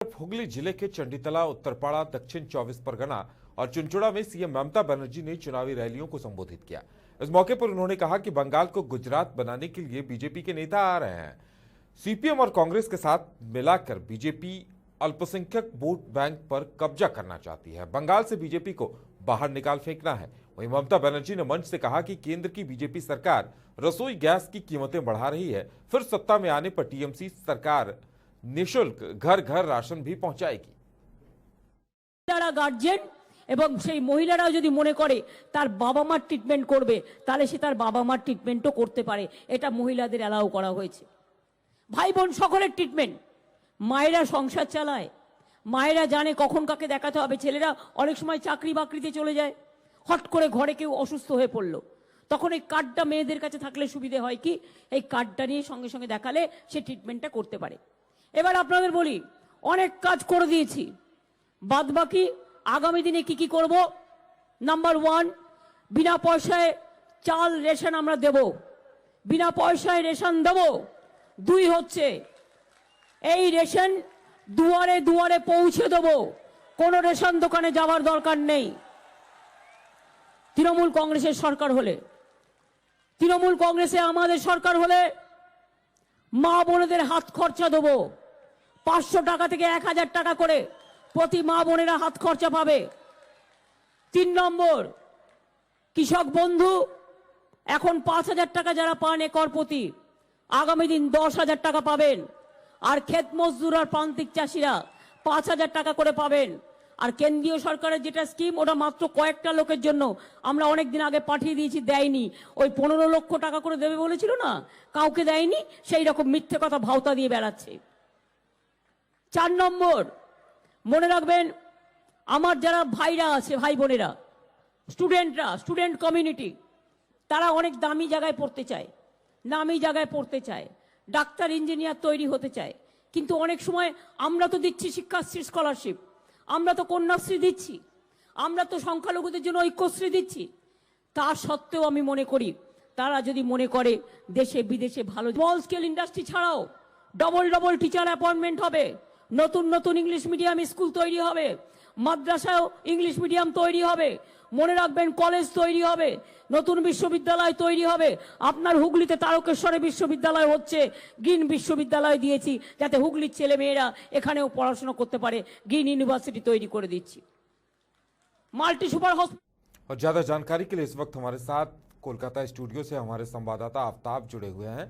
हुगली जिले के चंडीतला, उत्तरपाड़ा, दक्षिण 24 परगना और चुनचुड़ा में सीएम ममता बनर्जी ने चुनावी रैलियों को संबोधित किया। इस मौके पर उन्होंने कहा कि बंगाल को गुजरात बनाने के लिए बीजेपी के नेता आ रहे हैं। सीपीएम और कांग्रेस के साथ मिलाकर बीजेपी अल्पसंख्यक वोट बैंक पर कब्जा करना चाहती है। बंगाल से बीजेपी को बाहर निकाल फेंकना है। वहीं ममता बनर्जी ने मंच से कहा कि केंद्र की बीजेपी सरकार रसोई गैस की कीमतें बढ़ा रही है, फिर सत्ता में आने पर टीएमसी सरकार निःशुल्क घर घर राशन भी पहुंचाएगी। গার্জেন এবং সেই মহিলারা যদি মনে করে তার বাবা মার ট্রিটমেন্ট করবে, তাহলে সে তার বাবা মার ট্রিটমেন্টও করতে পারে। এটা মহিলাদের অ্যালাউ করা হয়েছে। ভাই বোন সকলের ট্রিটমেন্ট। মায়েরা সংসার চালায়, মায়েরা জানে কখন কাকে দেখাতে হবে। ছেলেরা অনেক সময় চাকরি বাকরিতে চলে যায়, হট করে ঘরে কেউ অসুস্থ হয়ে পড়লো, তখন এই কার্ডটা মেয়েদের কাছে থাকলে সুবিধে হয় কি, এই কার্ডটা নিয়ে সঙ্গে সঙ্গে দেখালে সে ট্রিটমেন্টটা করতে পারে। এবার আপনাদের বলি, অনেক কাজ করে দিয়েছি, বাদ বাকি আগামী দিনে কি কি করব। নাম্বার 1, বিনা পয়সায় চাল রেশন আমরা দেব, বিনা পয়সায় রেশন দেব। 2 হচ্ছে এই রেশন দুয়ারে দুয়ারে পৌঁছে দেব, কোনো রেশন দোকানে যাওয়ার দরকার নেই। তৃণমূল কংগ্রেসের সরকার হলে, তৃণমূল কংগ্রেসে আমাদের সরকার হলে মা বোনেদের হাত খরচা দেবো। 500 টাকা থেকে 1000 টাকা করে প্রতি মা বোনেরা হাত খরচা পাবে। 3 নম্বর, কৃষক বন্ধু এখন 5000 টাকা যারা পান একর প্রতি, আগামী দিন 10,000 টাকা পাবেন। আর ক্ষেত মজদুর আর প্রান্তিক চাষিরা 5000 টাকা করে পাবেন। আর কেন্দ্রীয় সরকারের যেটা স্কিম, ওটা মাত্র কয়েকটা লোকের জন্য, আমরা অনেকদিন আগে পাঠিয়ে দিয়েছি, দেয়নি। ওই 15 লক্ষ টাকা করে দেবে বলেছিল না, কাউকে দেয়নি। সেই রকম মিথ্যে কথা ভাওতা দিয়ে বেড়াচ্ছে। 4 নম্বর, মনে রাখবেন, আমার যারা ভাইরা আছে, ভাই বোনেরা, স্টুডেন্টরা, স্টুডেন্ট কমিউনিটি, তারা অনেক দামি জায়গায় পড়তে চায়, নামি জায়গায় পড়তে চায়, ডাক্তার ইঞ্জিনিয়ার তৈরি হতে চায়। কিন্তু অনেক সময় আমরা তো দিচ্ছি শিক্ষাশ্রী স্কলারশিপ, আমরা তো কন্যাশ্রী দিচ্ছি, আমরা তো সংখ্যালঘুদের জন্য ঐক্যশ্রী দিচ্ছি। তা সত্ত্বেও আমি মনে করি, তারা যদি মনে করে দেশে বিদেশে ভালো স্মল স্কেল ইন্ডাস্ট্রি ছাড়াও ডবল টিচার অ্যাপয়েন্টমেন্ট হবে, নতুন নতুন ইংলিশ মিডিয়াম স্কুল তৈরি হবে, মাদ্রাসাও ইংলিশ মিডিয়াম তৈরি হবে, মনে রাখবেন কলেজ তৈরি হবে, নতুন বিশ্ববিদ্যালয় তৈরি হবে। আপনার হুগলিতে তারকেশ্বরে বিশ্ববিদ্যালয় হচ্ছে, গ্রিন বিশ্ববিদ্যালয় দিয়েছি যাতে হুগলির ছেলে মেয়েরা এখানেও পড়াশোনা করতে পারে, গ্রিন ইউনিভার্সিটি তৈরি করে দিচ্ছি। মাল্टी सुपर हॉस्पिटल। और ज्यादा जानकारी के लिए इस वक्त हमारे साथ कोलकाता स्टूडियो से हमारे संवाददाता आफ्ताब जुड़े हुए हैं।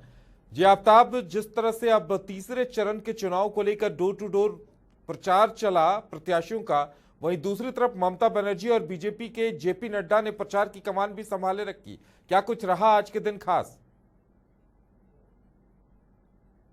जी आफ्ताब, जिस तरह से अब तीसरे चरण के चुनाव को लेकर डोर टू डोर प्रचार चला प्रत्याशियों का, वहीं दूसरी तरफ ममता बनर्जी और बीजेपी के जेपी नड्डा ने प्रचार की कमान भी संभाले रखी। क्या कुछ रहा आज के दिन खास?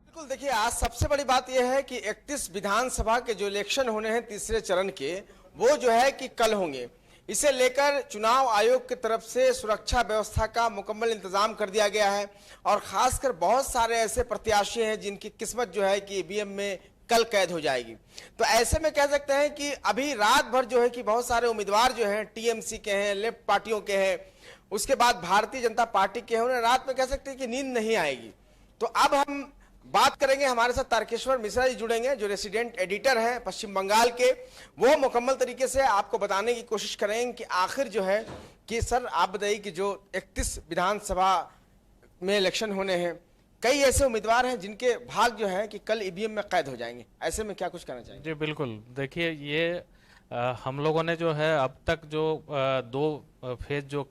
बिल्कुल, देखिए, आज सबसे बड़ी बात यह है कि 31 विधानसभा के जो इलेक्शन होने हैं तीसरे चरण के, वो जो है कि कल होंगे। इसे लेकर चुनाव आयोग की तरफ से सुरक्षा व्यवस्था का मुकम्मल इंतजाम कर दिया गया है। और खासकर बहुत सारे ऐसे प्रत्याशी हैं जिनकी किस्मत जो है कि ईवीएम में कल कैद हो जाएगी। तो ऐसे में कह सकते हैं कि अभी रात भर जो है कि बहुत सारे उम्मीदवार जो हैं टीएमसी के हैं, लेफ्ट पार्टियों के हैं, उसके बाद भारतीय जनता पार्टी के हैं, उन्हें रात में कह सकते हैं कि नींद नहीं आएगी। तो अब हम बात करेंगे, हमारे साथ तारकेश्वर मिश्रा जी जुड़ेंगे जो रेसिडेंट एडिटर हैं पश्चिम बंगाल के। वो मुकम्मल तरीके से आपको बताने की कोशिश करेंगे कि आखिर जो है कि सर आप बताइए कि जो 31 विधानसभा में इलेक्शन होने हैं, कई ऐसे उम्मीदवार हैं जिनके भाग जो है कि कल ईवीएम में कैद हो जाएंगे। ऐसे में क्या कुछ कहना चाहिए? जी बिल्कुल, देखिए, ये हम लोगों ने जो है अब तक जो 2 फेज जो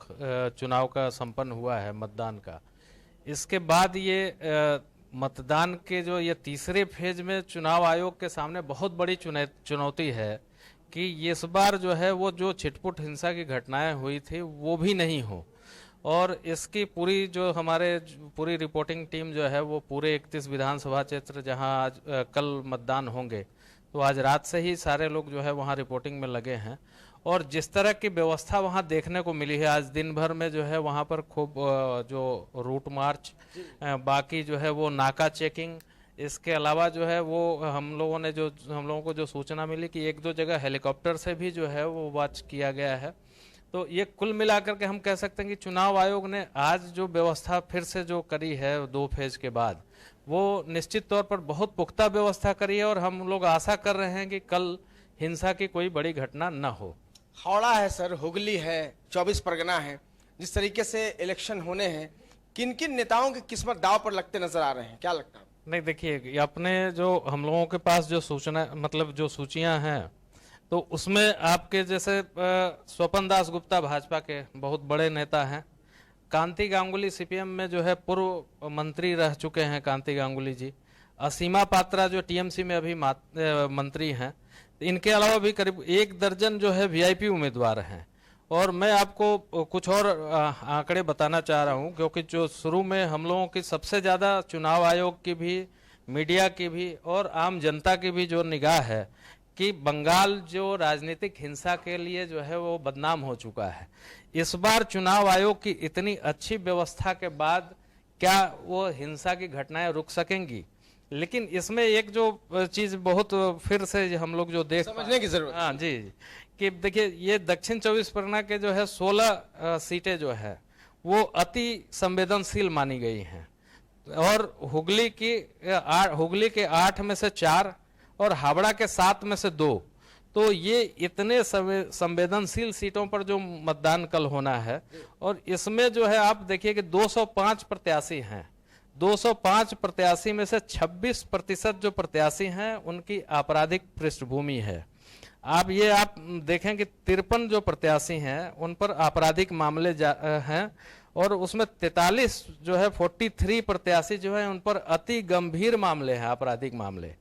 चुनाव का संपन्न हुआ है मतदान का, इसके बाद ये मतदान के जो ये तीसरे फेज में चुनाव आयोग के सामने बहुत बड़ी चुनौती है कि इस बार जो है वो जो छिटपुट हिंसा की घटनाएं हुई थी वो भी नहीं हो। और इसकी पूरी जो हमारे पूरी रिपोर्टिंग टीम जो है वो पूरे 31 विधानसभा क्षेत्र जहां आज कल मतदान होंगे, तो आज रात से ही सारे लोग जो है वहां रिपोर्टिंग में लगे हैं। और जिस तरह की व्यवस्था वहां देखने को मिली है, आज दिन भर में जो है वहां पर खूब जो रूट मार्च, बाकी जो है वो नाका चेकिंग, इसके अलावा जो है वो हम लोगों को जो सूचना मिली कि 1-2 जगह हेलीकॉप्टर से भी जो है वो वॉच किया गया है। तो ये कुल मिलाकर के हम कह सकते हैं कि चुनाव आयोग ने आज जो व्यवस्था फिर से जो करी है 2 फेज के बाद, वो निश्चित तौर पर बहुत पुख्ता व्यवस्था करी है और हम लोग आशा कर रहे हैं कि कल हिंसा की कोई बड़ी घटना न हो। हावड़ा है सर, हुगली है, 24 परगना है, जिस तरीके से इलेक्शन होने हैं, किन किन नेताओं की किस्मत दांव पर लगते नजर आ रहे हैं, क्या लगता है? नहीं देखिए, ये अपने जो हम लोगों के पास जो सूचना मतलब जो सूचियां हैं, तो उसमें आपके जैसे स्वपन दास गुप्ता भाजपा के बहुत बड़े नेता हैं। कांति गांगुली सीपीएम में जो है पूर्व मंत्री रह चुके हैं कांति गांगुली जी। असीमा पात्रा जो टीएमसी में अभी मंत्री हैं। इनके अलावा भी करीब 1 दर्जन जो है वीआईपी उम्मीदवार हैं। और मैं आपको कुछ और आंकड़े बताना चाह रहा हूं, क्योंकि जो शुरू में हम लोगों की सबसे ज़्यादा चुनाव आयोग की भी, मीडिया की भी और आम जनता की भी जो निगाह है कि बंगाल जो राजनीतिक हिंसा के लिए जो है वो बदनाम हो चुका है। इस बार चुनाव आयोग की इतनी अच्छी व्यवस्था के बाद क्या वो हिंसा की घटनाएं रुक सकेंगी? लेकिन इसमें एक जो चीज बहुत फिर से हम लोग जो समझने की जरूरत। हाँ जी, कि देखिए ये दक्षिण 24 परगना के जो है 16 सीटें जो है वो अति संवेदनशील मानी गई हैं और हुगली के 8 में से 4 और हावड़ा के 7 में से 2। तो ये इतने संवेदनशील सीटों पर जो मतदान कल होना है, और इसमें जो है आप देखिए कि 205 प्रत्याशी हैं। 205 प्रत्याशी में से 26% जो प्रत्याशी हैं उनकी आपराधिक पृष्ठभूमि है। आप देखें कि 53 जो प्रत्याशी हैं उन पर आपराधिक मामले हैं और उसमें 43 जो है 43 प्रत्याशी जो है उन पर अति गंभीर मामले हैं, आपराधिक मामले।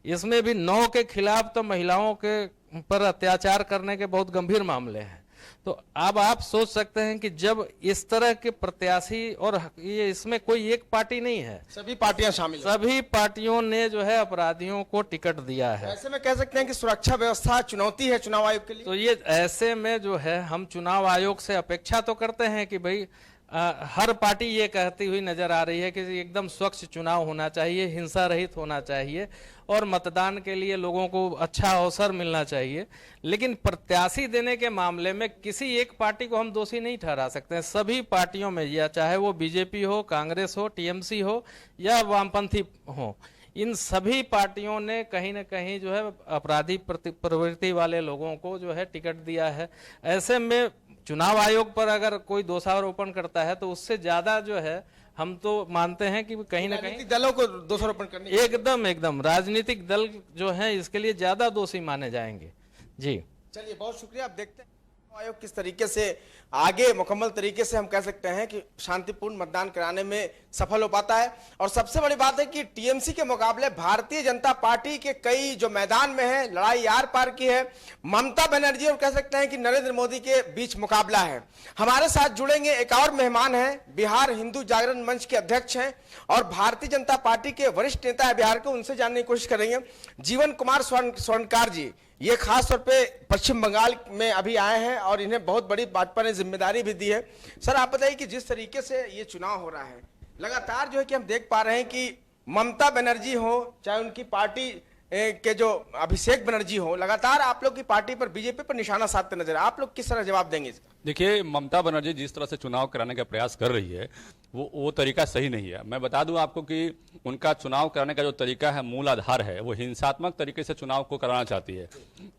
इसमें भी 9 के खिलाफ तो महिलाओं के पर अत्याचार करने के बहुत गंभीर मामले हैं। तो अब आप सोच सकते हैं कि जब इस तरह के प्रत्याशी, और ये इसमें कोई एक पार्टी नहीं है, सभी पार्टियां शामिल हैं। सभी पार्टियों ने जो है अपराधियों को टिकट दिया है। ऐसे में कह सकते हैं कि सुरक्षा व्यवस्था चुनौती है चुनाव आयोग के लिए। तो ये ऐसे में जो है हम चुनाव आयोग से अपेक्षा तो करते हैं कि भाई हर पार्टी ये कहती हुई नजर आ रही है कि एकदम स्वच्छ चुनाव होना चाहिए, हिंसा रहित होना चाहिए और मतदान के लिए लोगों को अच्छा अवसर मिलना चाहिए। लेकिन प्रत्याशी देने के मामले में किसी एक पार्टी को हम दोषी नहीं ठहरा सकते हैं। सभी पार्टियों में, या चाहे वो बीजेपी हो, कांग्रेस हो, टीएमसी हो या वामपंथी हो, इन सभी पार्टियों ने कहीं ना कहीं जो है अपराधी प्रवृत्ति वाले लोगों को जो है टिकट दिया है। ऐसे में चुनाव आयोग पर अगर कोई दोषारोपण करता है तो उससे ज्यादा जो है हम तो मानते हैं कि कहीं ना कहीं दलों को दोषारोपण करने एकदम राजनीतिक दल जो है इसके लिए ज्यादा दोषी माने जाएंगे। जी चलिए, बहुत शुक्रिया। आप देखते हैं आयोग किस तरीके से आगे मुकम्मल तरीके से हम कह सकते हैं कि शांतिपूर्ण मतदान कराने में सफल हो पाता है। और सबसे बड़ी बात है कि टीएमसी के मुकाबले भारतीय जनता पार्टी के कई जो मैदान में है लड़ाई आर पार की है। ममता बनर्जी और कह सकते हैं कि नरेंद्र मोदी के बीच मुकाबला है। हमारे साथ जुड़ेंगे एक और मेहमान हैं, बिहार हिंदू जागरण मंच के अध्यक्ष हैं और भारतीय जनता पार्टी के वरिष्ठ नेता है बिहार के, उनसे जानने की कोशिश करेंगे। जीवन कुमार स्वर्णकार जी, ये खास तौर पे पश्चिम बंगाल में अभी आए हैं और इन्हें बहुत बड़ी भाजपा ने जिम्मेदारी भी दी है। सर, आप बताइए कि जिस तरीके से ये चुनाव हो रहा है, लगातार जो है कि हम देख पा रहे हैं कि ममता बनर्जी हो, चाहे उनकी पार्टी के जो अभिषेक बनर्जी हो, लगातार आप लोग की पार्टी पर, बीजेपी पर निशाना साधते नजर। आप लोग किस तरह जवाब देंगे इसका? देखिए, ममता बनर्जी जिस तरह से चुनाव कराने का प्रयास कर रही है वो तरीका सही नहीं है। मैं बता दूं आपको कि उनका चुनाव कराने का जो तरीका है, मूल आधार है, वो हिंसात्मक तरीके से चुनाव को कराना चाहती है।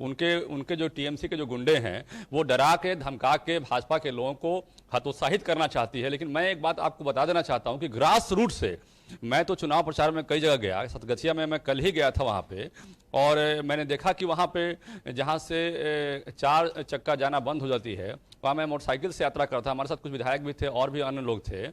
उनके जो टीएमसी के जो गुंडे हैं वो डरा के धमका के भाजपा के लोगों को हतोत्साहित करना चाहती है। लेकिन मैं एक बात आपको बता देना चाहता हूं कि ग्रास रूट से, मैं तो चुनाव प्रचार में कई जगह गया, सतगछिया में मैं कल ही गया था वहां पे, और मैंने देखा कि वहां पे जहां से 4 चक्का जाना बंद हो जाती है, वहां मैं मोटरसाइकिल से यात्रा करता। हमारे साथ कुछ विधायक भी थे और भी अन्य लोग थे।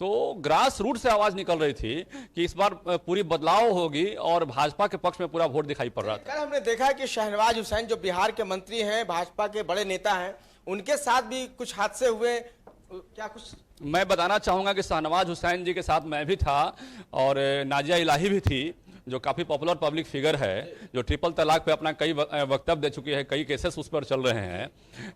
तो ग्रास रूट से आवाज निकल रही थी कि इस बार पूरी बदलाव होगी और भाजपा के पक्ष में पूरा वोट दिखाई पड़ रहा था। कल हमने देखा कि शहनवाज हुसैन जो बिहार के मंत्री हैं, भाजपा के बड़े नेता हैं, उनके साथ भी कुछ हादसे हुए, क्या कुछ? मैं बताना चाहूंगा कि शहनवाज हुसैन जी के साथ मैं भी था और नाजिया इलाही भी थी, जो काफी पॉपुलर पब्लिक फिगर है, जो ट्रिपल तलाक पे अपना कई वक्तव्य दे चुकी है, कई केसेस उस पर चल रहे हैं।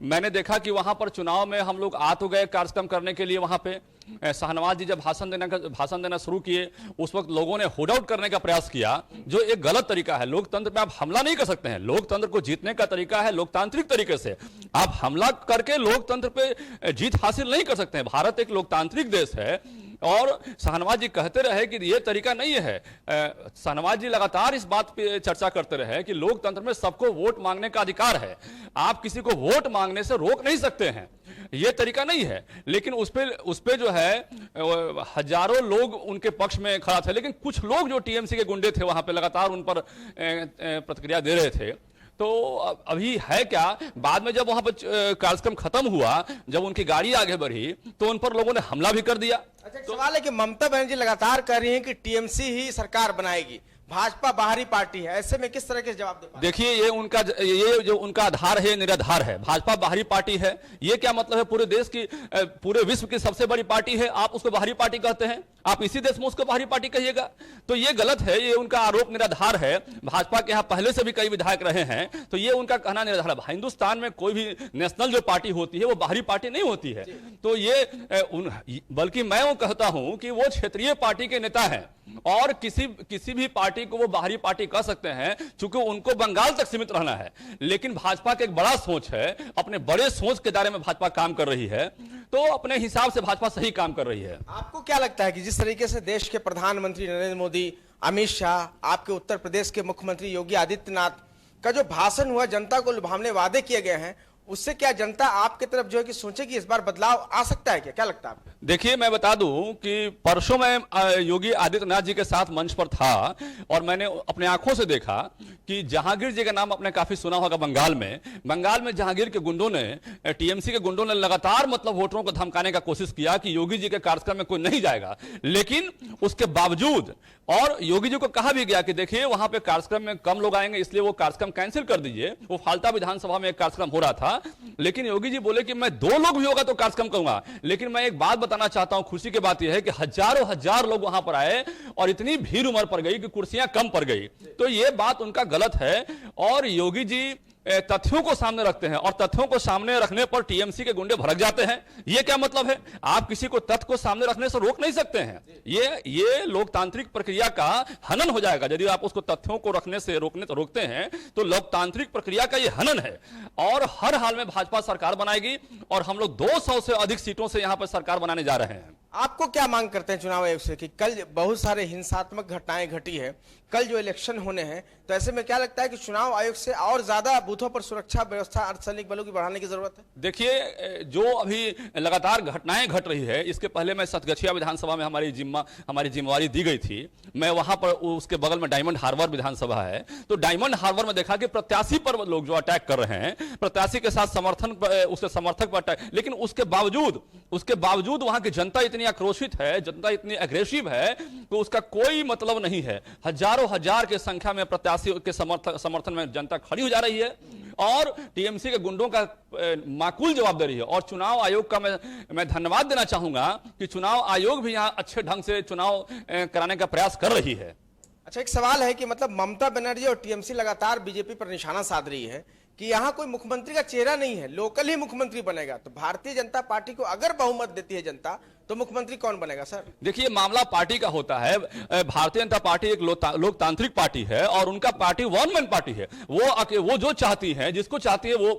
मैंने देखा कि वहां पर चुनाव में हम लोग आ तो गए कार्यक्रम करने के लिए, वहां पे शहनवाज जी जब भाषण देना शुरू किए उस वक्त लोगों ने हुड आउट करने का प्रयास किया, जो एक गलत तरीका है। लोकतंत्र पे आप हमला नहीं कर सकते हैं। लोकतंत्र को जीतने का तरीका है लोकतांत्रिक तरीके से। आप हमला करके लोकतंत्र पे जीत हासिल नहीं कर सकते हैं। भारत एक लोकतांत्रिक देश है और शाहनवाज जी कहते रहे कि ये तरीका नहीं है। शाहनवाज जी लगातार इस बात पे चर्चा करते रहे कि लोकतंत्र में सबको वोट मांगने का अधिकार है, आप किसी को वोट मांगने से रोक नहीं सकते हैं, ये तरीका नहीं है। लेकिन उस पे जो है हजारों लोग उनके पक्ष में खड़ा थे, लेकिन कुछ लोग जो टीएमसी के गुंडे थे वहां पे लगातार उन पर प्रतिक्रिया दे रहे थे। तो अभी है क्या, बाद में जब वहां पर कार्यक्रम खत्म हुआ, जब उनकी गाड़ी आगे बढ़ी तो उन पर लोगों ने हमला भी कर दिया। अच्छा, एक सवाल है कि ममता बनर्जी लगातार कह रही हैं कि टीएमसी ही सरकार बनाएगी, भाजपा बाहरी पार्टी है, ऐसे में किस तरह के जवाब दे पाएंगे? देखिए, ये जो उनका आधार है निराधार है। भाजपा बाहरी पार्टी है, ये क्या मतलब है? पूरे देश की, पूरे विश्व की सबसे बड़ी पार्टी है, आप उसको बाहरी पार्टी कहते हैं? आप इसी देश में उसको बाहरी पार्टी कहिएगा? तो ये गलत है, ये उनका आरोप निराधार है। भाजपा के यहाँ पहले से भी कई विधायक रहे हैं, तो ये उनका कहना निराधार है। हिंदुस्तान में कोई भी नेशनल जो पार्टी होती है वो बाहरी पार्टी नहीं होती है। तो ये बल्कि मैं वो कहता हूं कि वो क्षेत्रीय पार्टी के नेता हैं और किसी भी पार्टी को वो बाहरी पार्टी कह सकते हैं, क्योंकि उनको बंगाल तक सीमित रहना है। लेकिन भाजपा का एक बड़ा सोच है, अपने बड़े सोच के दायरे में भाजपा काम कर रही है, तो अपने हिसाब से भाजपा सही काम कर रही है। आपको क्या लगता है कि जिस तरीके से देश के प्रधानमंत्री नरेंद्र मोदी, अमित शाह, आपके उत्तर प्रदेश के मुख्यमंत्री योगी आदित्यनाथ का जो भाषण हुआ, जनता को लुभावने वादे किए गए हैं, उससे क्या जनता आपके तरफ जो है कि सोचे कि इस बार बदलाव आ सकता है? क्या लगता है आपको? देखिए, मैं बता दूं कि परसों मैं योगी आदित्यनाथ जी के साथ मंच पर था और मैंने अपने आंखों से देखा कि जहांगीर जी का नाम आपने काफी सुना होगा। बंगाल में जहांगीर के गुंडों ने, टीएमसी के गुंडों ने लगातार मतलब वोटरों को धमकाने का कोशिश किया कि योगी जी के कार्यक्रम में कोई नहीं जाएगा। लेकिन उसके बावजूद, और योगी जी को कहा भी गया कि देखिए वहां पे कार्यक्रम में कम लोग आएंगे, इसलिए वो कार्यक्रम कैंसिल कर दीजिए। वो फाल्टा विधानसभा में एक कार्यक्रम हो रहा था, लेकिन योगी जी बोले कि मैं 2 लोग भी होगा तो कार्यक्रम करूंगा। लेकिन मैं एक बात बताना चाहता हूं, खुशी की बात यह है कि हजारों हजार लोग वहां पर आए और इतनी भीड़ उमड़ पड़ गई कि कुर्सियां कम पड़ गई। तो यह बात उनका गलत है और योगी जी तथ्यों को सामने रखते हैं और तथ्यों को सामने रखने पर टीएमसी के गुंडे भड़क जाते हैं। ये क्या मतलब है? आप किसी को तथ्य को सामने रखने से रोक नहीं सकते हैं। ये लोकतांत्रिक प्रक्रिया का हनन हो जाएगा। यदि आप उसको तथ्यों को रखने से रोकते हैं तो लोकतांत्रिक प्रक्रिया का ये हनन है। और हर हाल में भाजपा सरकार बनाएगी और हम लोग 200 से अधिक सीटों से यहां पर सरकार बनाने जा रहे हैं। आपको क्या मांग करते हैं चुनाव आयोग से कि कल बहुत सारे हिंसात्मक घटनाएं घटी है, कल जो इलेक्शन होने हैं, तो ऐसे में क्या लगता है कि चुनाव आयोग से और ज्यादा बूथों पर सुरक्षा व्यवस्था अर्धसैनिक बलों की बढ़ाने की जरूरत है? देखिए, जो अभी लगातार घटनाएं घट रही है, इसके पहले मैं सतगछिया विधानसभा में हमारी जिम्मेवारी दी गई थी। मैं वहां पर, उसके बगल में डायमंड हार्बर विधानसभा है, तो डायमंड हार्बर में देखा कि प्रत्याशी पर लोग जो अटैक कर रहे हैं, प्रत्याशी के साथ उसके समर्थक पर अटैक, लेकिन उसके बावजूद वहां की जनता इतनी आक्रोशित है, जनता इतनी एग्रेसिव है कि उसका कोई मतलब नहीं है। हजारों हजार की संख्या में प्रत्याशी के समर्थन में जनता खड़ी हो जा रही है और टीएमसी के गुंडों का माकूल जवाब दे रही है। और चुनाव आयोग का मैं धन्यवाद देना चाहूंगा कि चुनाव आयोग भी यहां अच्छे ढंग से चुनाव कराने का प्रयास कर रही है। अच्छा, एक सवाल है कि मतलब ममता बनर्जी और टीएमसी लगातार बीजेपी पर निशाना साध रही है कि यहाँ कोई मुख्यमंत्री का चेहरा नहीं है, लोकल ही मुख्यमंत्री बनेगा। तो भारतीय जनता पार्टी को अगर बहुमत देती है जनता, तो मुख्यमंत्री कौन बनेगा? सर देखिए, मामला पार्टी का होता है। भारतीय जनता पार्टी एक लोकतांत्रिक पार्टी है और उनका पार्टी वन मैन पार्टी है। वो जो चाहती है, जिसको चाहती है वो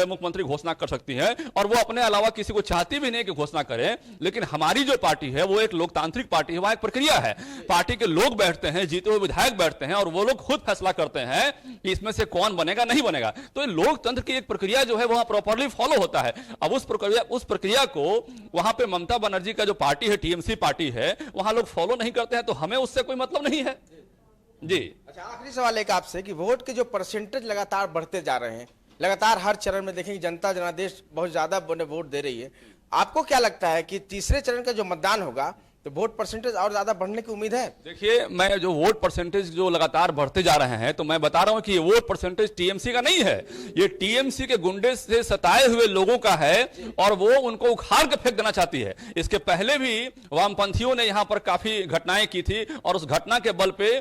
मुख्यमंत्री घोषणा कर सकती है और वो अपने अलावा किसी को चाहती भी नहीं कि घोषणा करे। लेकिन हमारी जो पार्टी है वो एक लोकतांत्रिक पार्टी है, वहां एक प्रक्रिया है। पार्टी के लोग बैठते हैं, जीते हुए विधायक बैठते हैं और वो लोग खुद फैसला करते हैं कि इसमें से कौन बनेगा नहीं बनेगा। तो लोकतंत्र की एक प्रक्रिया जो है वहां प्रॉपरली फॉलो होता है। अब उस प्रक्रिया को वहां पे ममता बनर्जी का जो पार्टी है, टीएमसी पार्टी है, वहां लोग फॉलो नहीं करते हैं, तो हमें उससे कोई मतलब नहीं है जी। अच्छा, आखिरी सवाल एक आपसे कि वोट के जो परसेंटेज लगातार बढ़ते जा रहे हैं, लगातार हर चरण में देखेंगे जनता जनादेश बहुत ज्यादा वोट दे रही है। आपको क्या लगता है कि तीसरे चरण का जो मतदान होगा तो वोट परसेंटेज और ज्यादा बढ़ने की उम्मीद है? देखिए, मैं जो वोट परसेंटेज जो लगातार बढ़ते जा रहे हैं, तो मैं बता रहा हूं कि ये वोट परसेंटेज टीएमसी का नहीं है, ये टीएमसी के गुंडे से सताए हुए लोगों का है और वो उनको उखाड़ के फेंक देना चाहती है। इसके पहले भी वामपंथियों ने यहां पर काफी घटनाएं की थी और उस घटना के बल पे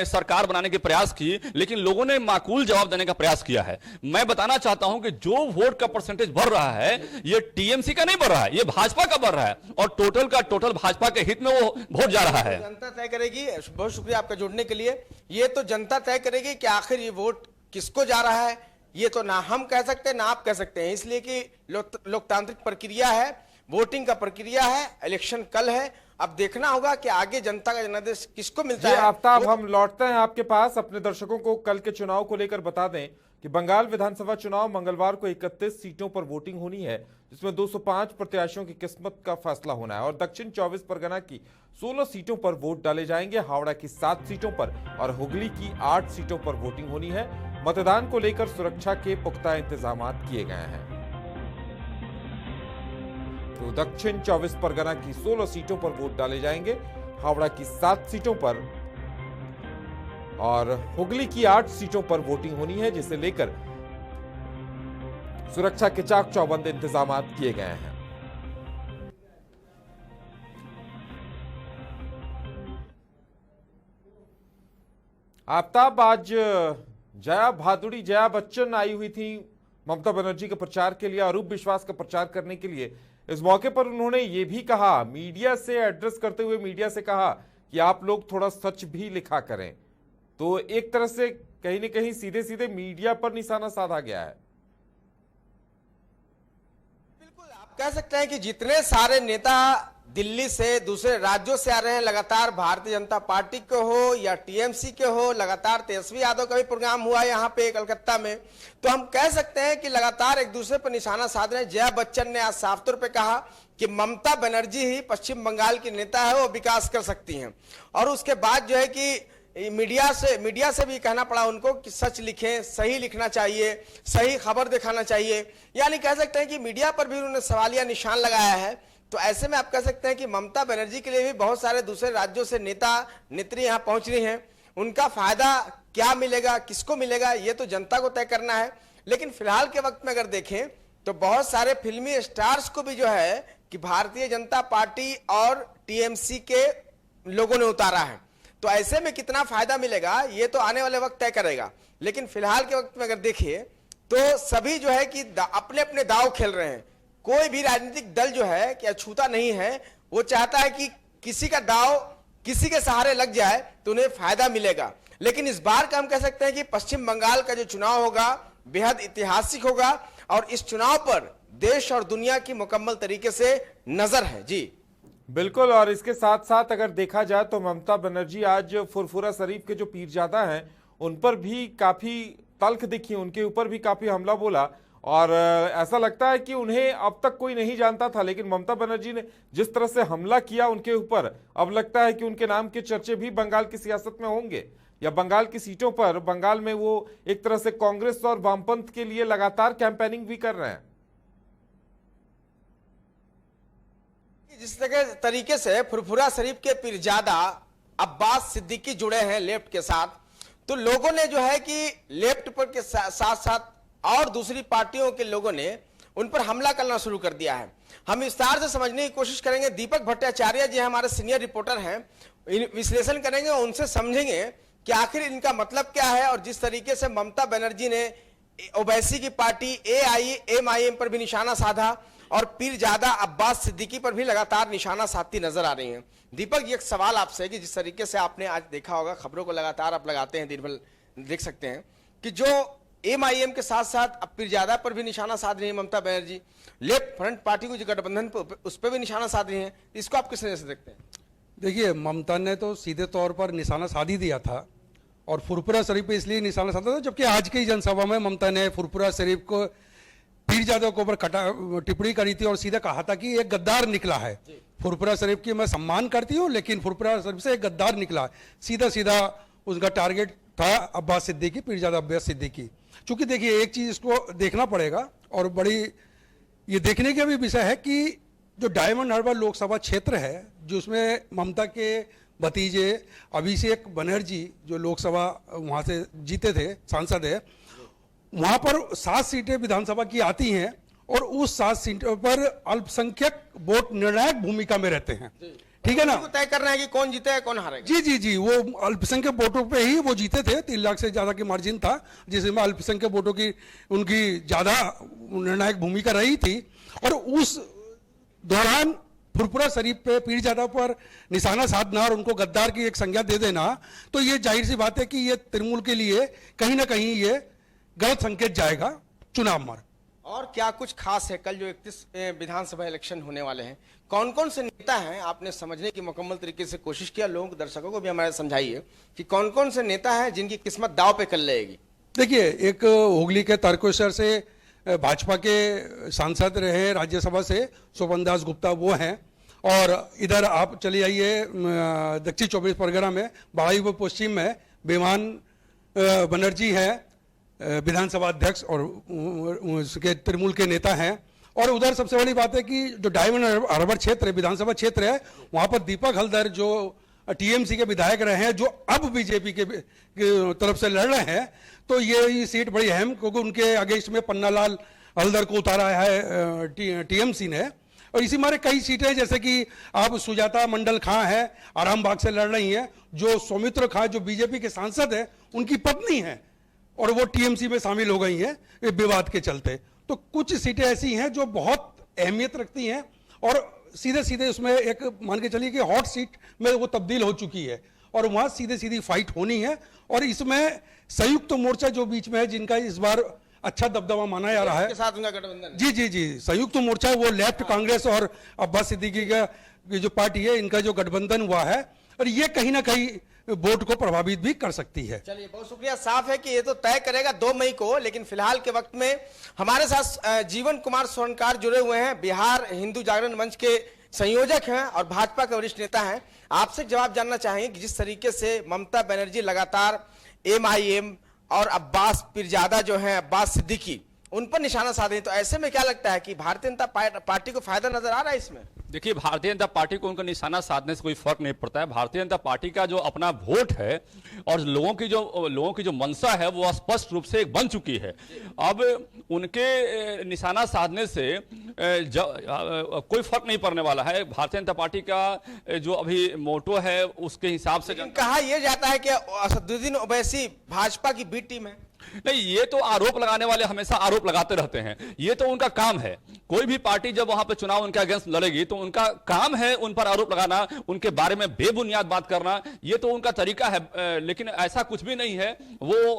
सरकार बनाने के प्रयास की, लेकिन लोगों ने माकूल जवाब देने का प्रयास किया है। मैं बताना चाहता हूं कि जो वोट का परसेंटेज बढ़ रहा है, ये टीएमसी का नहीं बढ़ रहा है, ये भाजपा का बढ़ रहा है और टोटल का टोटल भाजपा के हित में वो वोट जा रहा है। जनता तय करेगी। बहुत शुक्रिया आपका जुड़ने के लिए। ये तो जनता तय करेगी कि आखिर ये वोट किसको जा रहा है, ये तो ना हम कह सकते हैं ना आप कह सकते हैं, इसलिए कि लोकतांत्रिक प्रक्रिया है, वोटिंग का प्रक्रिया है, इलेक्शन कल है अब देखना होगा कि आगे जनता का जनादेश किसको मिलता जी है। आफ्ताब, हम लौटते हैं आपके पास। अपने दर्शकों को कल के चुनाव को लेकर बता दें कि बंगाल विधानसभा चुनाव मंगलवार को 31 सीटों पर वोटिंग होनी है, जिसमें 205 प्रत्याशियों की किस्मत का फैसला होना है और दक्षिण 24 परगना की 16 सीटों पर वोट डाले जाएंगे, हावड़ा की 7 सीटों पर और हुगली की 8 सीटों पर वोटिंग होनी है। मतदान को लेकर सुरक्षा के पुख्ता इंतजाम किए गए हैं। तो दक्षिण 24 परगना की 16 सीटों पर वोट डाले जाएंगे, हावड़ा की 7 सीटों पर और हुगली की 8 सीटों पर वोटिंग होनी है, जिसे लेकर सुरक्षा के चाक चौबंद इंतजाम किए गए हैं। आफ्ताब, आज जया भादुड़ी, जया बच्चन आई हुई थी ममता बनर्जी के प्रचार के लिए, अरूप विश्वास का प्रचार करने के लिए। इस मौके पर उन्होंने ये भी कहा, मीडिया से एड्रेस करते हुए मीडिया से कहा कि आप लोग थोड़ा सच भी लिखा करें। तो एक तरह से कहीं न कहीं सीधे सीधे मीडिया पर निशाना साधा गया है। बिल्कुल, आप कह सकते हैं कि जितने सारे नेता दिल्ली से, दूसरे राज्यों से आ रहे हैं, लगातार भारतीय जनता पार्टी के हो या टीएमसी के हो, लगातार तेजस्वी यादव का भी प्रोग्राम हुआ यहाँ पे कलकत्ता में, तो हम कह सकते हैं कि लगातार एक दूसरे पर निशाना साध रहे हैं। जया बच्चन ने आज साफ तौर पे कहा कि ममता बनर्जी ही पश्चिम बंगाल की नेता है, वो विकास कर सकती हैं। और उसके बाद जो है कि मीडिया से भी कहना पड़ा उनको कि सच लिखें, सही लिखना चाहिए, सही खबर दिखाना चाहिए। यानी कह सकते हैं कि मीडिया पर भी उन्होंने सवालिया निशान लगाया है। तो ऐसे में आप कह सकते हैं कि ममता बनर्जी के लिए भी बहुत सारे दूसरे राज्यों से नेता नेत्री यहाँ पहुंच रही हैं। उनका फायदा क्या मिलेगा, किसको मिलेगा, ये तो जनता को तय करना है। लेकिन फिलहाल के वक्त में अगर देखें तो बहुत सारे फिल्मी स्टार्स को भी जो है कि भारतीय जनता पार्टी और टीएमसी के लोगों ने उतारा है। तो ऐसे में कितना फायदा मिलेगा ये तो आने वाले वक्त तय करेगा। लेकिन फिलहाल के वक्त में अगर देखिए तो सभी जो है कि अपने अपने दांव खेल रहे हैं। कोई भी राजनीतिक दल जो है कि अछूता नहीं है, वो चाहता है कि किसी का दांव किसी के सहारे लग जाए तो उन्हें फायदा मिलेगा। लेकिन इस बार का हम कह सकते हैं कि पश्चिम बंगाल का जो चुनाव होगा बेहद ऐतिहासिक होगा और इस चुनाव पर देश और दुनिया की मुकम्मल तरीके से नजर है। जी बिल्कुल, और इसके साथ साथ अगर देखा जाए तो ममता बनर्जी आज फुरफुरा शरीफ के जो पीरजादा हैं उन पर भी काफी तल्ख दिखी, उनके ऊपर भी काफी हमला बोला और ऐसा लगता है कि उन्हें अब तक कोई नहीं जानता था, लेकिन ममता बनर्जी ने जिस तरह से हमला किया उनके ऊपर, अब लगता है कि उनके नाम के चर्चे भी बंगाल की सियासत में होंगे या बंगाल की सीटों पर। बंगाल में वो एक तरह से कांग्रेस और वामपंथ के लिए लगातार कैंपेनिंग भी कर रहे हैं। जिस तरीके से फुरफुरा शरीफ के पीरजादा अब्बास सिद्दीकी जुड़े हैं लेफ्ट के साथ, तो लोगों ने जो है कि लेफ्ट पर के साथ साथ और दूसरी पार्टियों के लोगों ने उन पर हमला करना शुरू कर दिया है। हम विस्तार से समझने की कोशिश करेंगे। दीपक भट्टाचार्य जी हमारे सीनियर रिपोर्टर हैं, विश्लेषण करेंगे, उनसे समझेंगे कि आखिर इनका मतलब क्या है। और जिस तरीके से ममता बनर्जी ने ओवैसी की पार्टी AIMIM पर भी निशाना साधा और पीरजादा अब्बास सिद्दीकी पर भी लगातार निशाना साधती नजर आ रही हैं। दीपक जी, एक सवाल आपसे कि जिस तरीके से आपने आज देखा होगा, खबरों को लगातार आप लगाते हैं, दिन भर देख सकते हैं कि जो MIM के साथ साथ अब पीरजादा पर भी निशाना साध रही है Mamata Banerjee, left front party को जो गठबंधन उस पर भी निशाना साध रही है, इसको आप किस नजर से देखते हैं? देखिए, ममता ने तो सीधे तौर पर निशाना साध ही दिया था और फुरफुरा शरीफ पे इसलिए निशाना साधा था, जबकि आज की जनसभा में ममता ने फुरफुरा शरीफ को पीरजादा के ऊपर टिप्पणी करी थी और सीधा कहा था कि एक गद्दार निकला है। फुरफुरा शरीफ की मैं सम्मान करती हूँ, लेकिन फुरफुरा शरीफ से एक गद्दार निकला। सीधा सीधा उसका टारगेट था अब्बास सिद्दीकी, पीरजादा अब्बास सिद्दीकी। चूंकि देखिए, एक चीज इसको देखना पड़ेगा और बड़ी ये देखने का भी विषय है कि जो डायमंड हार्बर लोकसभा क्षेत्र है, जो उसमें ममता के भतीजे अभिषेक बनर्जी जो लोकसभा वहां से जीते थे, सांसद है, वहां पर 7 सीटें विधानसभा की आती हैं और उस 7 सीटों पर अल्पसंख्यक वोट निर्णायक भूमिका में रहते हैं। ठीक है ना, तय करना है कि कौन जीतेगा कौन हारेगा। जी जी जी, वो अल्पसंख्यक वोटों पे ही वो जीते थे। 3 लाख से ज्यादा की मार्जिन था, जिसमें अल्पसंख्यक वोटों की उनकी ज्यादा निर्णायक भूमिका रही थी। और उस दौरान फुरफुरा शरीफ पे पीरजादा पर निशाना साधना और उनको गद्दार की एक संज्ञा दे देना, तो ये जाहिर सी बात है कि ये तृणमूल के लिए कहीं ना कहीं ये गलत संकेत जाएगा चुनाव में। और क्या कुछ खास है? कल जो 31 विधानसभा इलेक्शन होने वाले हैं, कौन कौन से नेता हैं आपने समझने की मुकम्मल तरीके से कोशिश किया? लोगों को, दर्शकों को भी हमारे समझाइए कि कौन कौन से नेता हैं जिनकी किस्मत दांव पे कल रहेगी। देखिए, एक हुगली के तारकेश्वर से भाजपा के सांसद रहे राज्यसभा से शोभन दास गुप्ता, वो हैं। और इधर आप चले आइए दक्षिण 24 परगना में बड़ाई पश्चिम में विमान बनर्जी है विधानसभा अध्यक्ष और उसके तृणमूल के नेता हैं। और उधर सबसे बड़ी बात है कि जो डायमंड हार्बर क्षेत्र है, विधानसभा क्षेत्र है, वहां पर दीपक हल्दर जो टीएमसी के विधायक रहे हैं, जो अब बीजेपी के तरफ से लड़ रहे हैं, तो ये सीट बड़ी अहम, क्योंकि उनके अगेंस्ट में पन्नालाल हल्दर को उतारा है टीएमसी ने। और इसी मारे कई सीटें, जैसे कि आप सुजाता मंडल खां है, आरामबाग से लड़ रही हैं, जो सौमित्र खां जो बीजेपी के सांसद है, उनकी पत्नी है और वो टीएमसी में शामिल हो गई हैं विवाद के चलते। तो कुछ सीटें ऐसी हैं जो बहुत अहमियत रखती हैं और सीधे सीधे उसमें एक मान के चलिए कि हॉट सीट में वो तब्दील हो चुकी है और वहां सीधे सीधी फाइट होनी है। और इसमें संयुक्त मोर्चा जो बीच में है, जिनका इस बार अच्छा दबदबा माना जा रहा है, के साथ उनका गठबंधन। जी, संयुक्त मोर्चा, वो लेफ्ट कांग्रेस और अब्बास सिद्दीकी का जो पार्टी है, इनका जो गठबंधन हुआ है, और ये कहीं ना कहीं वोट को प्रभावित भी कर सकती है। चलिए, बहुत शुक्रिया। साफ है कि ये तो तय करेगा 2 मई को, लेकिन फिलहाल के वक्त में हमारे साथ जीवन कुमार स्वर्णकार जुड़े हुए हैं, बिहार हिंदू जागरण मंच के संयोजक हैं और भाजपा के वरिष्ठ नेता हैं। आपसे जवाब जानना चाहेंगे कि जिस तरीके से ममता बनर्जी लगातार एमआईएम और अब्बास पीरजादा जो है, अब्बास सिद्दीकी, उन पर निशाना साधे, तो ऐसे में क्या लगता है कि भारतीय जनता पार्टी को फायदा नजर आ रहा है इसमें? देखिए, भारतीय जनता पार्टी को उनका निशाना साधने से कोई फर्क नहीं पड़ता है। भारतीय जनता पार्टी का जो अपना वोट है और लोगों की जो मंशा है, वो स्पष्ट रूप से बन चुकी है। अब उनके निशाना साधने से कोई फर्क नहीं पड़ने वाला है। भारतीय जनता पार्टी का जो अभी मोटो है, उसके हिसाब से कहा यह जाता है कि असदुद्दीन ओवैसी भाजपा की बी टीम है। नहीं, ये तो आरोप लगाने वाले हमेशा आरोप लगाते रहते हैं, ये तो उनका काम है। कोई भी पार्टी जब वहां पे चुनाव उनके अगेंस्ट लड़ेगी तो उनका काम है उन पर आरोप लगाना, उनके बारे में बेबुनियाद बात करना, ये तो उनका तरीका है। लेकिन ऐसा कुछ भी नहीं है। वो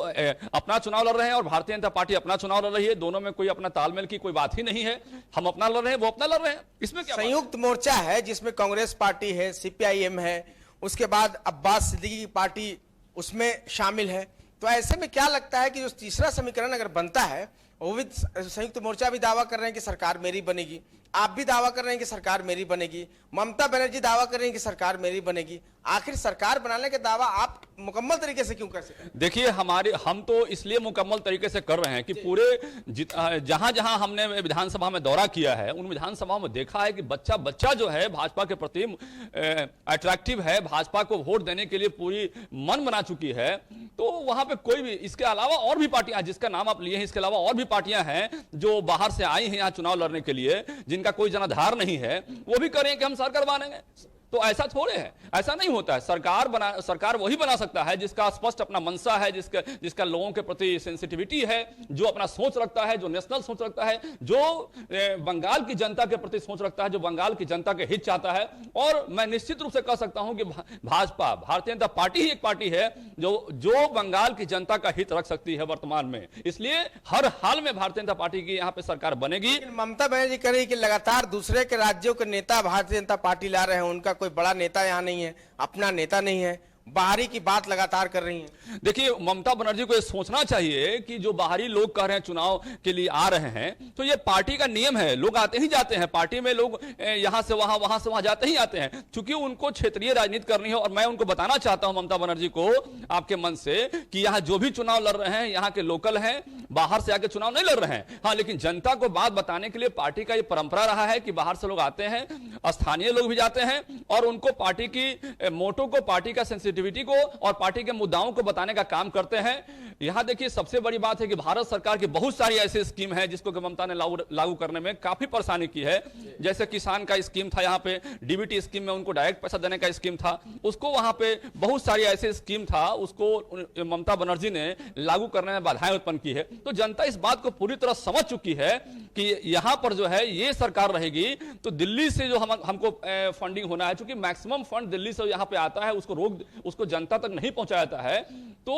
अपना चुनाव लड़ रहे हैं और भारतीय जनता पार्टी अपना चुनाव लड़ रही है। दोनों में कोई अपना तालमेल की कोई बात ही नहीं है। हम अपना लड़ रहे हैं, वो अपना लड़ रहे हैं, इसमें क्या? संयुक्त मोर्चा है जिसमें कांग्रेस पार्टी है, सीपीआईएम है, उसके बाद अब्बास सिद्दीकी की पार्टी उसमें शामिल है। तो ऐसे में क्या लगता है कि जो तीसरा समीकरण अगर बनता है, वो भी संयुक्त मोर्चा भी दावा कर रहे हैं कि सरकार मेरी बनेगी, आप भी दावा कर रहे हैं कि सरकार मेरी बनेगी, ममता बनर्जी दावा कर रही हैं कि सरकार मेरी बनेगी, आखिर सरकार बनाने के दावा आप मुकम्मल तरीके से क्यों कर सकते हैं? देखिए, हम तो इसलिए मुकम्मल तरीके से कर रहे हैं कि पूरे जहां जहां हमने विधानसभा में दौरा किया है, उन विधानसभाओं में देखा है कि बच्चा जो है भाजपा के प्रति अट्रैक्टिव है, भाजपा को वोट देने के लिए पूरी मन बना चुकी है। तो वहां पे कोई भी, इसके अलावा और भी पार्टियां, जिसका नाम आप लिए हैं, इसके अलावा और भी पार्टियां हैं जो बाहर से आई हैं यहाँ चुनाव लड़ने के लिए, जिनका कोई जनाधार नहीं है, वो भी करें कि हम सरकार बनेंगे। तो ऐसा थोड़े है, ऐसा नहीं होता है। सरकार वही बना सकता है जिसका स्पष्ट अपना मंशा है, जिसका लोगों के प्रति सेंसिटिविटी है, जो अपना सोच रखता है, जो नेशनल सोच रखता है, जो बंगाल की जनता के प्रति सोच रखता है, जो बंगाल की जनता के हित चाहता है। और मैं निश्चित रूप से कह सकता हूं कि भाजपा, भारतीय जनता पार्टी ही एक पार्टी है जो बंगाल की जनता का हित रख सकती है वर्तमान में। इसलिए हर हाल में भारतीय जनता पार्टी की यहाँ पे सरकार बनेगी। ममता बनर्जी कह रही कि लगातार दूसरे के राज्यों के नेता भारतीय जनता पार्टी ला रहे हैं, उनका कोई बड़ा नेता यहाँ नहीं है, अपना नेता नहीं है, बाहरी की बात लगातार कर रही हैं। देखिए, ममता बनर्जी को ये सोचना चाहिए कि जो बाहरी लोग कह रहे हैं चुनाव के लिए आ रहे हैं, तो ये पार्टी का नियम है, लोग आते ही जाते हैं, पार्टी में लोग यहां से वहां जाते ही आते हैं, क्योंकि उनको क्षेत्रीय राजनीति करनी है। और मैं उनको बताना चाहता हूं, ममता बनर्जी को, आपके मन से, कि यहाँ जो भी चुनाव लड़ रहे हैं, यहाँ के लोकल हैं, बाहर से आके चुनाव नहीं लड़ रहे हैं। हाँ, लेकिन जनता को बात बताने के लिए पार्टी का ये परंपरा रहा है कि बाहर से लोग आते हैं, स्थानीय लोग भी जाते हैं और उनको पार्टी की मोटो को, पार्टी का सेंसिटिविटी को और पार्टी के मुद्दाओं को बताने का काम करते हैं। यहां देखिए, सबसे बड़ी बात है कि भारत सरकार की बहुत सारी ऐसी स्कीम है जिसको कि ममता ने लागू करने में काफी परेशानी की है। जैसे किसान का स्कीम था, यहाँ पे डीबीटी स्कीम में उनको डायरेक्ट पैसा देने का स्कीम था, उसको वहां पे बहुत सारी ऐसी स्कीम था, उसको ममता बनर्जी ने लागू करने में बाधाएं उत्पन्न की है। तो जनता इस बात को पूरी तरह समझ चुकी है कि यहां पर जो है ये सरकार रहेगी तो दिल्ली से जो हमको फंडिंग होना है, चूंकि मैक्सिमम फंड दिल्ली से यहां पे आता है, उसको जनता तक नहीं पहुंचाया जाता है। तो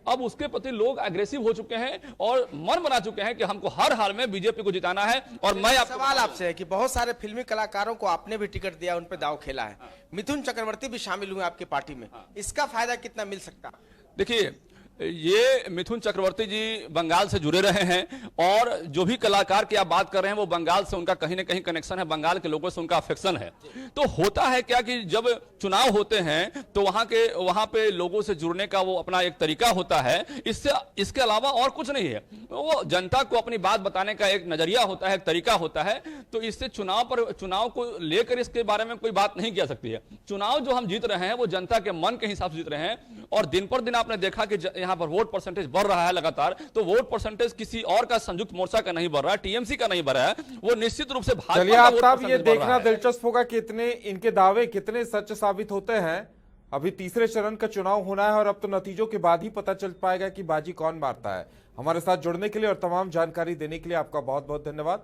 अब उसके प्रति लोग एग्रेसिव हो चुके हैं और मन बना चुके हैं कि हमको हर हाल में बीजेपी को जिताना है। और मैं सवाल आपसे है कि बहुत सारे फिल्मी कलाकारों को आपने भी टिकट दिया, उन पे दांव खेला है, मिथुन चक्रवर्ती भी शामिल हुए आपकी पार्टी में, इसका फायदा कितना मिल सकता? देखिए, ये मिथुन चक्रवर्ती जी बंगाल से जुड़े रहे हैं और जो भी कलाकार की आप बात कर रहे हैं वो बंगाल से उनका कहीं ना कहीं कनेक्शन है, बंगाल के लोगों से उनका अफेक्शन है। तो होता है क्या कि जब चुनाव होते हैं तो वहां पे लोगों से जुड़ने का वो अपना एक तरीका होता है, इसके अलावा और कुछ नहीं है। वो जनता को अपनी बात बताने का एक नजरिया होता है, एक तरीका होता है। तो इससे चुनाव को लेकर इसके बारे में कोई बात नहीं किया सकती है। चुनाव जो हम जीत रहे हैं वो जनता के मन के हिसाब से जीत रहे हैं और दिन पर दिन आपने देखा कि यहां पर वोट परसेंटेज बढ़ रहा है लगातार। तो वोट परसेंटेज किसी और का संयुक्त मोर्चा का नहीं बढ़ रहा है, टीएमसी का नहीं बढ़ रहा है, वो निश्चित रूप से भाजपा चलिए का वोट आफ्ताब, ये परसेंटेज बढ़ रहा देखना है। दिलचस्प होगा कि इनके दावे कितने सच साबित होते हैं। अभी तीसरे चरण का चुनाव होना है और अब तो नतीजों के बाद ही पता चल पाएगा कि बाजी कौन मारता है। हमारे साथ जुड़ने के लिए और तमाम जानकारी देने के लिए आपका बहुत बहुत धन्यवाद।